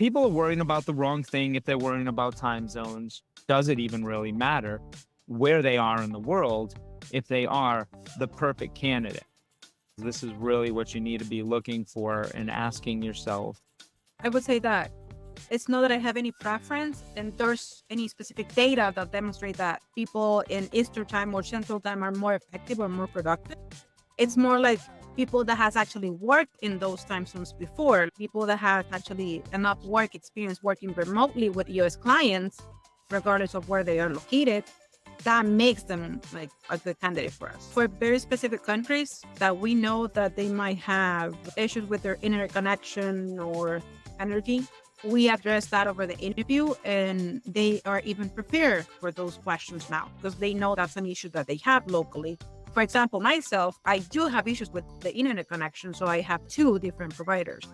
People are worrying about the wrong thing if they're worrying about time zones. Does it even really matter where they are in the world if they are the perfect candidate? This is really what you need to be looking for and asking yourself. I would say that it's not that I have any preference and there's any specific data that demonstrate that people in Eastern time or Central time are more effective or more productive. It's more like people that has actually worked in those time zones before, people that have actually enough work experience working remotely with US clients, regardless of where they are located, that makes them like a good candidate for us. For very specific countries that we know that they might have issues with their internet connection or energy, we address that over the interview and they are even prepared for those questions now because they know that's an issue that they have locally. For example, myself, I do have issues with the internet connection, so I have two different providers.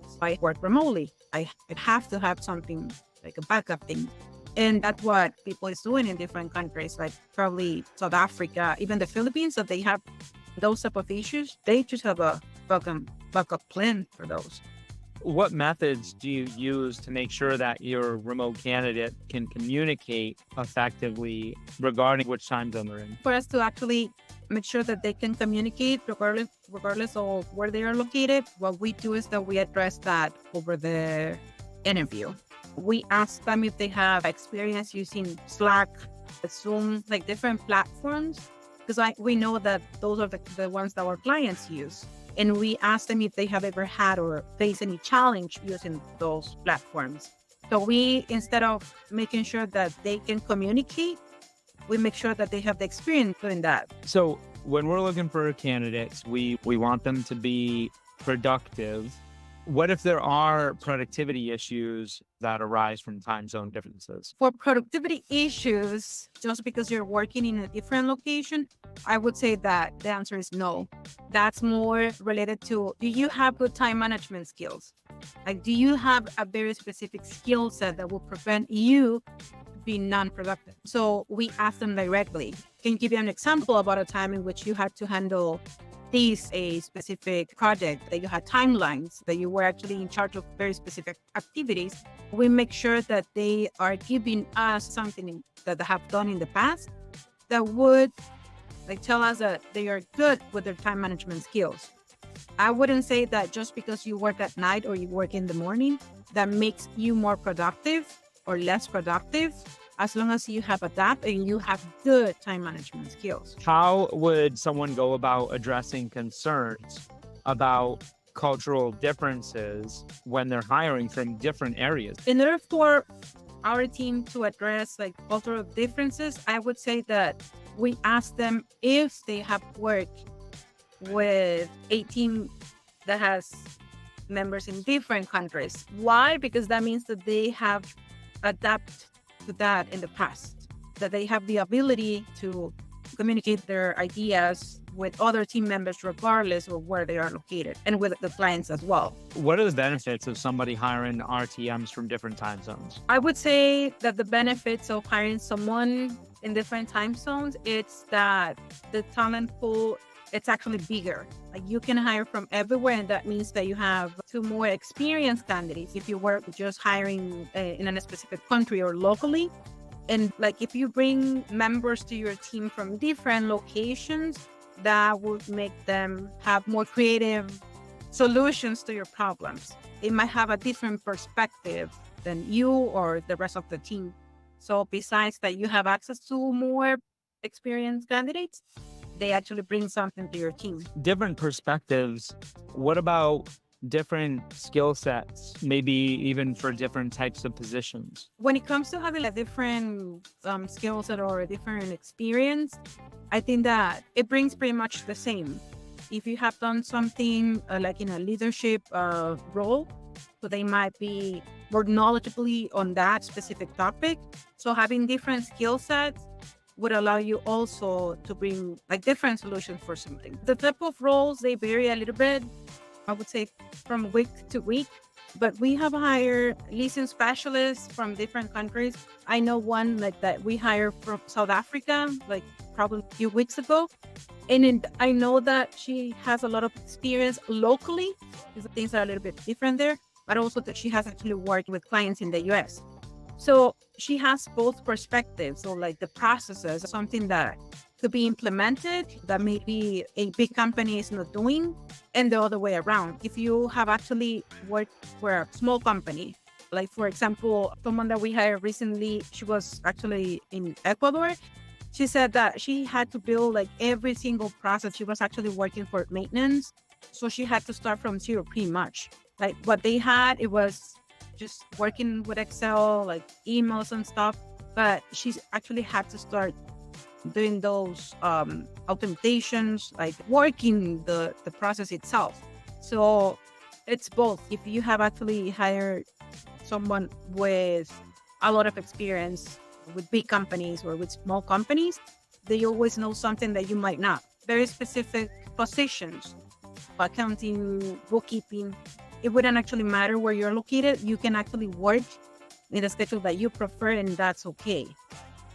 So I work remotely. I have to have something like a backup thing. And that's what people is doing in different countries, like probably South Africa, even the Philippines, that they have those type of issues. They just have a backup plan for those. What methods do you use to make sure that your remote candidate can communicate effectively regarding which time zone they're in? For us to actually make sure that they can communicate regardless of where they are located, what we do is that we address that over the interview. We ask them if they have experience using Slack, Zoom, like different platforms, because we know that those are the ones that our clients use. And we ask them if they have ever had or faced any challenge using those platforms. So we, instead of making sure that they can communicate, we make sure that they have the experience doing that. So when we're looking for candidates, we want them to be productive. What if there are productivity issues that arise from time zone differences? For productivity issues, just because you're working in a different location, I would say that the answer is no. That's more related to, do you have good time management skills? Like, do you have a very specific skill set that will prevent you being non-productive? So we ask them directly. Can you give you an example about a time in which you had to handle a specific project, that you had timelines, that you were actually in charge of very specific activities? We make sure that they are giving us something that they have done in the past that would like tell us that they are good with their time management skills. I wouldn't say that just because you work at night or you work in the morning, that makes you more productive or less productive, as long as you have adapted and you have good time management skills. How would someone go about addressing concerns about cultural differences when they're hiring from different areas? In order for our team to address like cultural differences, I would say that we ask them if they have worked with a team that has members in different countries. Why? Because that means that they have adapted to that in the past, that they have the ability to communicate their ideas with other team members regardless of where they are located, and with the clients as well. What are the benefits of somebody hiring RTMs from different time zones? I would say that the benefits of hiring someone in different time zones, it's that the talent pool, it's actually bigger. Like, you can hire from everywhere, and that means that you have two more experienced candidates if you were just hiring in a specific country or locally. And like, if you bring members to your team from different locations, that would make them have more creative solutions to your problems. They might have a different perspective than you or the rest of the team. So besides that, you have access to more experienced candidates, they actually bring something to your team. Different perspectives. What about different skill sets, maybe even for different types of positions? When it comes to having a different skill set or a different experience, I think that it brings pretty much the same. If you have done something like in a leadership role, so they might be more knowledgeably on that specific topic. So having different skill sets would allow you also to bring like different solutions for something. The type of roles, they vary a little bit, I would say from week to week, but we have hired leasing specialists from different countries. I know one like that we hired from South Africa, like probably a few weeks ago. And I know that she has a lot of experience locally, because things are a little bit different there. but also that she has actually worked with clients in the US. So she has both perspectives. So like the processes, something that could be implemented that maybe a big company is not doing, and the other way around. If you have actually worked for a small company, like for example, someone that we hired recently, she was actually in Ecuador. She said that she had to build like every single process. She was actually working for maintenance. So she had to start from zero pretty much. Like what they had, it was just working with Excel, like emails and stuff. But she actually had to start doing those automatations, like working the process itself. So it's both. If you have actually hired someone with a lot of experience with big companies or with small companies, they always know something that you might not. Very specific positions, accounting, bookkeeping. It wouldn't actually matter where you're located. You can actually work in the schedule that you prefer, and that's okay.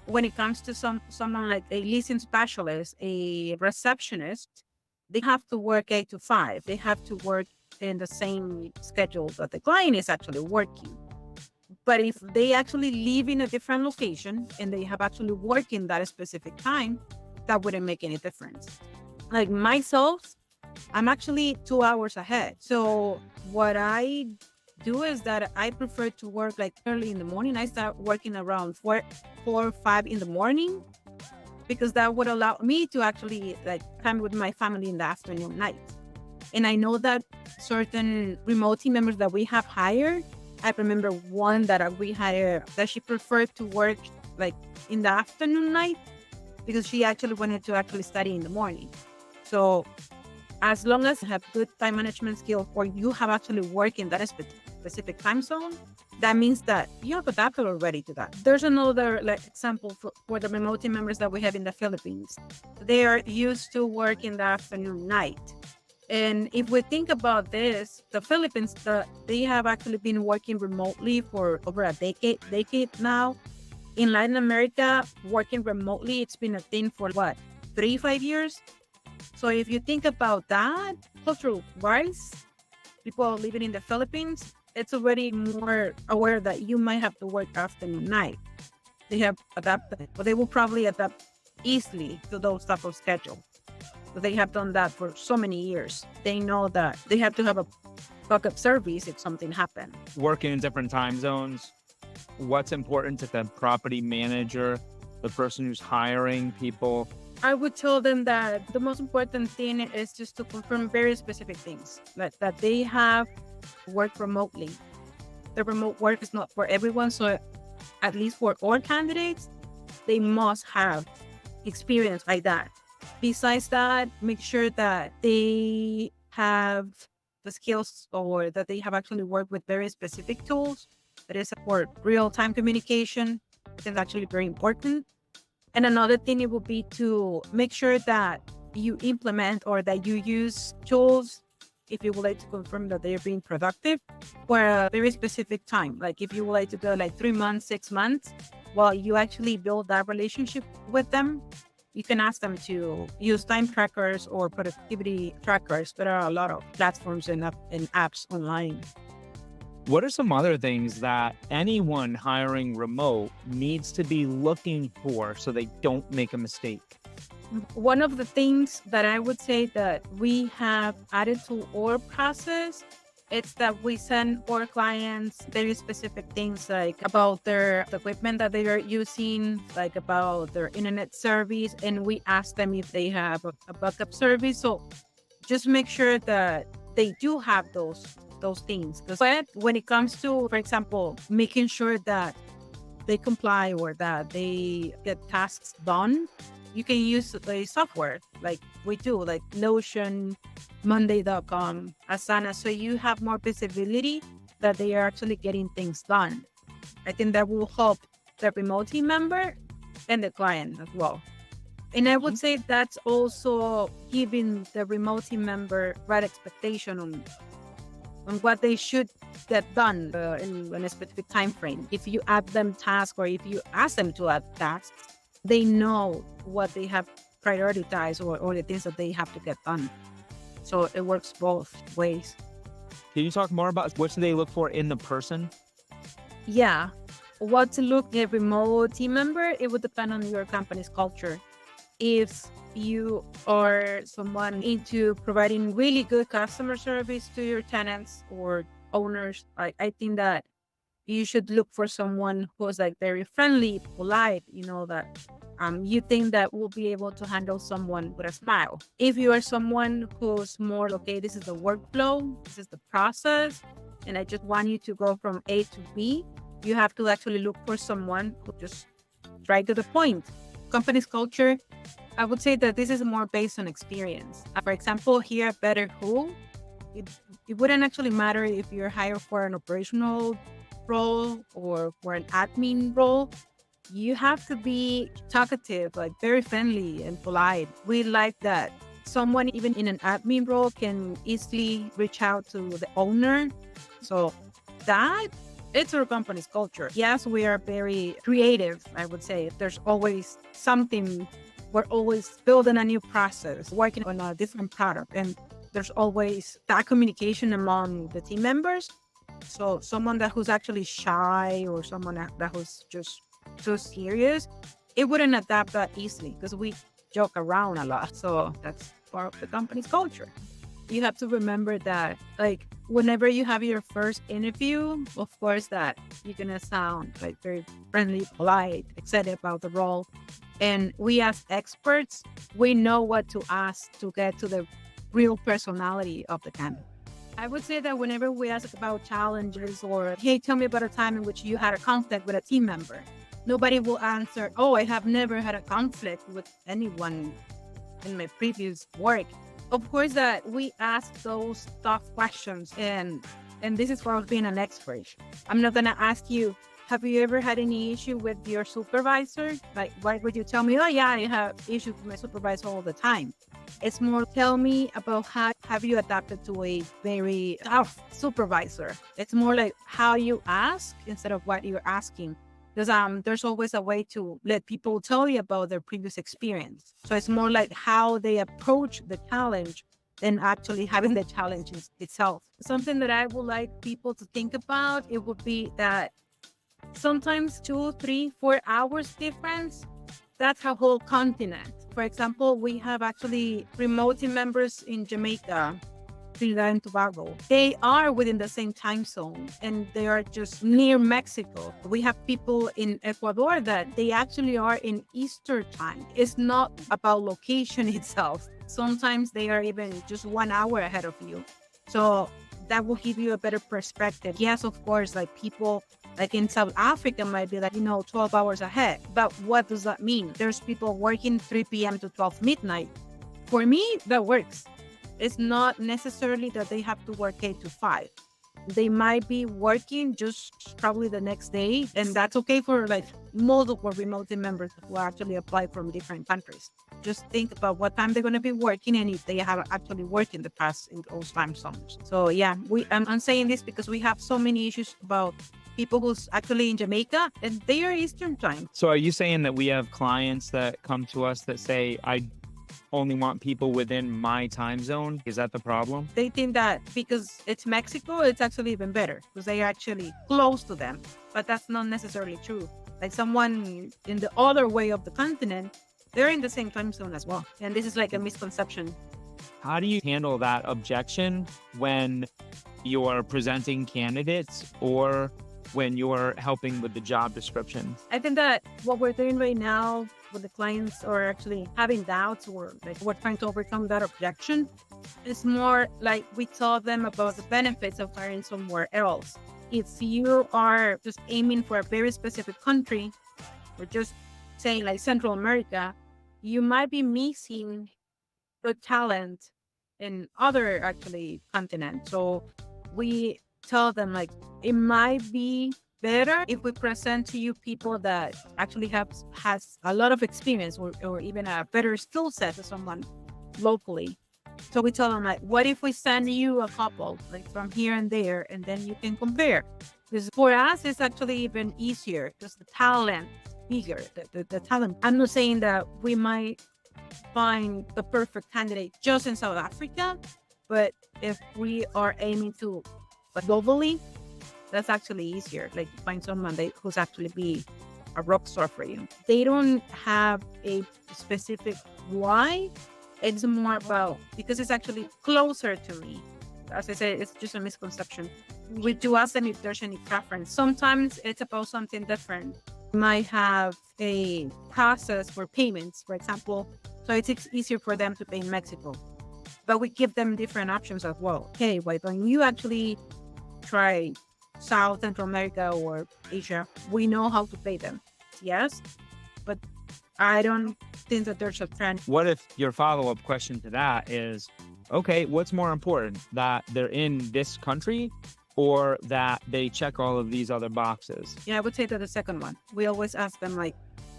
When it comes to someone like a leasing specialist, a receptionist, they have to work 8 to 5. They have to work in the same schedule that the client is actually working. But if they actually live in a different location and they have actually worked in that specific time, that wouldn't make any difference. Like myself, I'm actually 2 hours ahead. So what I do is that I prefer to work like early in the morning. I start working around 4 or 5 in the morning because that would allow me to actually like time with my family in the afternoon night. And I know that certain remote team members that we have hired, I remember one that we hired that she preferred to work like in the afternoon night because she actually wanted to actually study in the morning. So as long as you have good time management skills or you have actually worked in that specific time zone, that means that you have adapted already to that. There's another like example for the remote team members that we have in the Philippines. They are used to work in the afternoon night. And if we think about this, the Philippines, they have actually been working remotely for over a decade now. In Latin America, working remotely, it's been a thing for what, 3, 5 years? So if you think about that, cultural wise, people living in the Philippines, it's already more aware that you might have to work afternoon night. They have adapted, but they will probably adapt easily to those type of schedule. So they have done that for so many years. They know that they have to have a backup service if something happened. Working in different time zones, what's important to the property manager, the person who's hiring people? I would tell them that the most important thing is just to confirm very specific things, like that they have worked remotely. The remote work is not for everyone, so at least for all candidates, they must have experience like that. Besides that, make sure that they have the skills or that they have actually worked with very specific tools that is for real-time communication. It's actually very important. And another thing it would be to make sure that you implement or that you use tools if you would like to confirm that they're being productive for a very specific time. Like if you would like to go like 3 months, 6 months, while you actually build that relationship with them, you can ask them to use time trackers or productivity trackers. There are a lot of platforms and apps online. What are some other things that anyone hiring remote needs to be looking for so they don't make a mistake? One of the things that I would say that we have added to our process, it's that we send our clients very specific things like about their the equipment that they are using, like about their internet service, and we ask them if they have a backup service. So just make sure that they do have those things. But when it comes to, for example, making sure that they comply or that they get tasks done, you can use the software like we do, like Notion, Monday.com, Asana, so you have more visibility that they are actually getting things done. I think that will help the remote team member and the client as well. And I would say that's also giving the remote team member right expectation on what they should get done in a specific time frame. If you add them tasks or if you ask them to add tasks, they know what they have prioritized or the things that they have to get done. So it works both ways. Can you talk more about what do they look for in the person? Yeah. What to look at remote team member, it would depend on your company's culture. If you are someone into providing really good customer service to your tenants or owners, I think that you should look for someone who's like very friendly, polite, that you think that will be able to handle someone with a smile. If you are someone who's more, okay, this is the workflow, this is the process, and I just want you to go from A to B, you have to actually look for someone who just right to the point. Company's culture, I would say that this is more based on experience. For example, here at Better Who, it, it wouldn't actually matter if you're hired for an operational role or for an admin role. You have to be talkative, like very friendly and polite. We like that someone, even in an admin role, can easily reach out to the owner. So that it's our company's culture. Yes, we are very creative, I would say. There's always something. We're always building a new process, working on a different product. And there's always that communication among the team members. So someone that who's actually shy or someone that who's just so serious, it wouldn't adapt that easily because we joke around a lot. So that's part of the company's culture. You have to remember that, like, whenever you have your first interview, of course, that you're gonna sound like very friendly, polite, excited about the role. And we as experts, we know what to ask to get to the real personality of the candidate. I would say that whenever we ask about challenges or, hey, tell me about a time in which you had a conflict with a team member, nobody will answer, oh, I have never had a conflict with anyone in my previous work. Of course, that we ask those tough questions, and this is for us being an expert. I'm not gonna ask you, have you ever had any issue with your supervisor? Like, why would you tell me, oh yeah, I have issues with my supervisor all the time? It's more, tell me about how have you adapted to a very tough supervisor. It's more like how you ask instead of what you're asking. Because there's always a way to let people tell you about their previous experience. So it's more like how they approach the challenge than actually having the challenge itself. Something that I would like people to think about, it would be that sometimes 2, 3, 4 hours difference, that's a whole continent. For example, we have actually remote team members in Jamaica, Trinidad and Tobago. They are within the same time zone and they are just near Mexico. We have people in Ecuador that they actually are in Easter time. It's not about location itself. Sometimes they are even just 1 hour ahead of you. So that will give you a better perspective. Yes, of course, like people like in South Africa might be like, 12 hours ahead. But what does that mean? There's people working 3 p.m. to 12 midnight. For me, that works. It's not necessarily that they have to work 8 to 5. They might be working just probably the next day. And that's okay for like multiple remote team members who actually apply from different countries. Just think about what time they're going to be working and if they have actually worked in the past in those time zones. So yeah, I'm saying this because we have so many issues about people who's actually in Jamaica and they are Eastern time. So are you saying that we have clients that come to us that say, I only want people within my time zone? Is that the problem? They think that because it's Mexico, it's actually even better because they are actually close to them. But that's not necessarily true. Like someone in the other way of the continent, they're in the same time zone as well. And this is like a misconception. How do you handle that objection when you're presenting candidates or when you're helping with the job description? I think that what we're doing right now with the clients or actually having doubts or like we're trying to overcome that objection, it's more like we tell them about the benefits of hiring somewhere else. If you are just aiming for a very specific country or just saying like Central America, you might be missing the talent in other actually continents. So we tell them like it might be better if we present to you people that actually has a lot of experience or even a better skill set to someone locally. So we tell them like, what if we send you a couple like from here and there, and then you can compare? Because for us, it's actually even easier because the talent is bigger, the talent. I'm not saying that we might find the perfect candidate just in South Africa, but if we are aiming to But globally, that's actually easier. Like to find someone who's actually be a rock star for you. They don't have a specific why. It's more about because it's actually closer to me. As I said, it's just a misconception. We do ask them if there's any preference. Sometimes it's about something different. Might have a process for payments, for example, so it's easier for them to pay in Mexico. But we give them different options as well. Hey, why don't you actually try South Central America or Asia? We know how to pay them. Yes, but I don't think that there's a trend. What if your follow-up question to that is, okay, what's more important, that they're in this country or that they check all of these other boxes? Yeah, I would say that the second one. We always ask them like,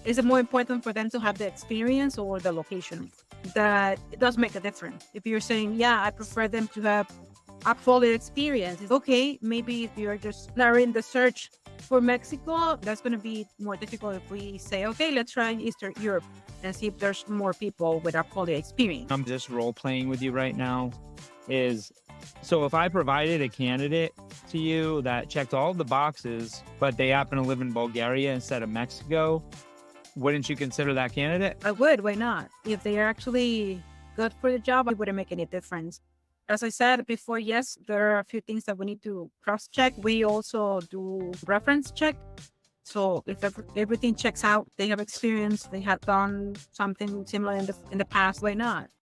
is it more important for them to have the experience or the location? That it does make a difference. If you're saying, yeah, I prefer them to have a fuller experience, it's okay. Maybe if you're just narrowing the search for Mexico, that's going to be more difficult if we say, okay, let's try Eastern Europe and see if there's more people with a poly experience. I'm just role playing with you right now. So if I provided a candidate to you that checked all the boxes, but they happen to live in Bulgaria instead of Mexico, wouldn't you consider that candidate? I would. Why not? If they are actually good for the job, it wouldn't make any difference. As I said before, yes, there are a few things that we need to cross check. We also do reference check. So if everything checks out, they have experience, they have done something similar in the past, why not?